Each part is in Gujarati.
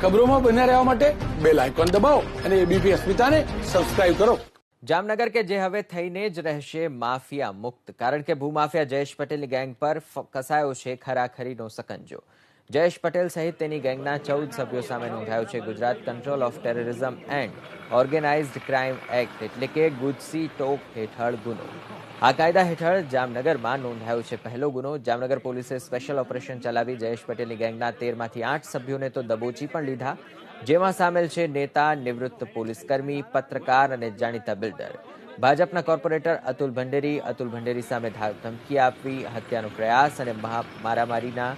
ખબરોમાં બન્યા રહેવા માટે બેલ આઇકોન દબાવો અને એબીપી અસ્મિતાને સબસ્ક્રાઇબ કરો। જામનગર કે જે હવે થઈને જ રહેશે માફિયા મુક્ત, કારણ કે ભૂમાફિયા જયેશ પટેલની ગેંગ પર કસાયો છે ખરાખરીનો સકંજો। જયેશ પટેલ સહિત તેની ગેંગના 14 સભ્યો સામે નોંધાયો છે Gujarat control of terrorism and organised crime act એટલે કે ગુજસી ટોક હેઠળ ગુનો। આ કાયદા હેઠળ જામનગરમાં નોંધાયો છે પહેલો ગુનો। જામનગર પોલીસે સ્પેશિયલ ઓપરેશન ચલાવી જયેશ પટેલની ગેંગના 13માંથી 8 સભ્યોને તો દબોચી પણ લીધા, જેમાં સામેલ છે નેતા, નિવૃત્ત પોલીસકર્મી, પત્રકાર અને જાણીતા બિલ્ડર। ભાજપના કોર્પોરેટર અતુલ ભંડેરી સામે ધમકી આપવી, હત્યાનો પ્રયાસ અને મારામારીના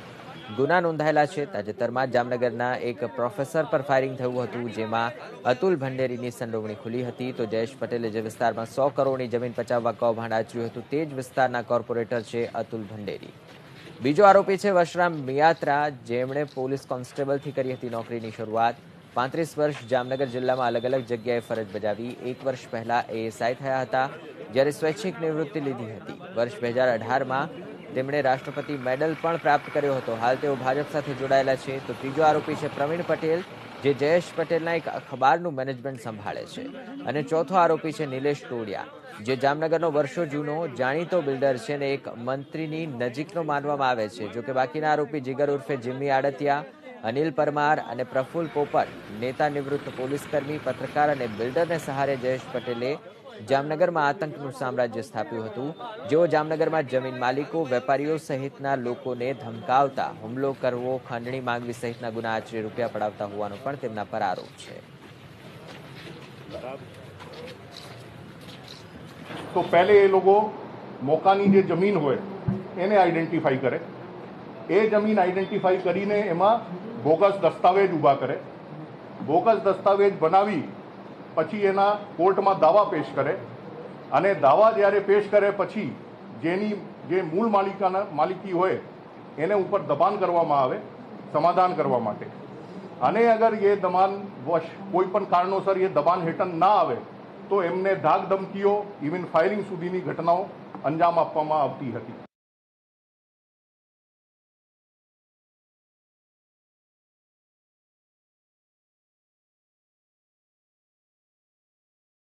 ગુના નોંધાયેલા છે। તાજેતરમાં જામનગરના એક પ્રોફેસર પર ફાયરિંગ થયું હતું, જેમાં અતુલ ભંડેરીની સંડોવણી ખુલી હતી। તો જયેશ પટેલે જે વિસ્તારમાં 100 કરોડની જમીન પચાવવા કૌભાંડ આચર્યું હતું, તે જ વિસ્તારના કોર્પોરેટર છે અતુલ ભંડેરી। બીજો આરોપી છે વશરામ મિયાત્રા, જેમણે પોલીસ કોન્સ્ટેબલથી કરી હતી નોકરીની શરૂઆત। 35 વર્ષ જામનગર જિલ્લામાં અલગ અલગ જગ્યાએ ફરજ બજાવી। 1 વર્ષ પહેલા એએસઆઈ થયા હતા, જ્યારે સ્વૈચ્છિક નિવૃત્તિ લીધી હતી। વર્ષ 2018માં તેમણે રાષ્ટ્રપતિ મેડલ પણ પ્રાપ્ત કર્યો હતો। હાલ તેઓ ભાજપ સાથે જોડાયેલા છે। તો ત્રીજો આરોપી છે પ્રવીણ પટેલ, જે જયેશ પટેલના એક અખબારનું મેનેજમેન્ટ સંભાળે છે। અને ચોથો આરોપી છે નિલેશ ટોડિયા, જે જામનગરનો વર્ષો જૂનો જાણીતો બિલ્ડર છે અને એક મંત્રીની નજીકનો માનવામાં આવે છે। જોકે બાકીના આરોપી જીગર ઉર્ફે જિમ્મી આડતિયા, અનિલ પરમાર અને પ્રફુલ્લ પોપટ, નેતા, નિવૃત્ત પોલીસકર્મી, પત્રકાર અને બિલ્ડરને સહારે જયેશ પટેલે જામનગરમાં આતંકનું સામ્રાજ્ય સ્થાપ્યું હતું, જેઓ જામનગરમાં જમીન માલિકો, વેપારીઓ સહિતના લોકોને ધમકાવતા, હુમલો કરવો, ખંડણી માંગવી સહિતના ગુના આચરી રૂપિયા પડાવતા હોવાનો પણ તેમના પર આરોપ છે। तो पहले ये लोगों मौकानी जे जमीन होय એને આઈડેન્ટિફાઈ કરે, એ જમીન આઈડેન્ટિફાઈ કરીને એમાં બોગસ દસ્તાવેજ ઊભા કરે, બોગસ દસ્તાવેજ બનાવી પછી એના કોર્ટમાં દાવા પેશ કરે, અને દાવા જ્યારે પેશ કરે પછી જેની જે મૂળ માલિકી હોય એને ઉપર દબાણ કરવામાં આવે સમાધાન કરવા માટે। અને અગર એ દબાણ વશ કોઈ પણ કારણોસર એ દબાણ હેઠળ ના આવે તો એમને ધાક ધમકીઓ, ઇવન ફાયરિંગ સુધીની ઘટનાઓ અંજામ આપવામાં આવતી હતી।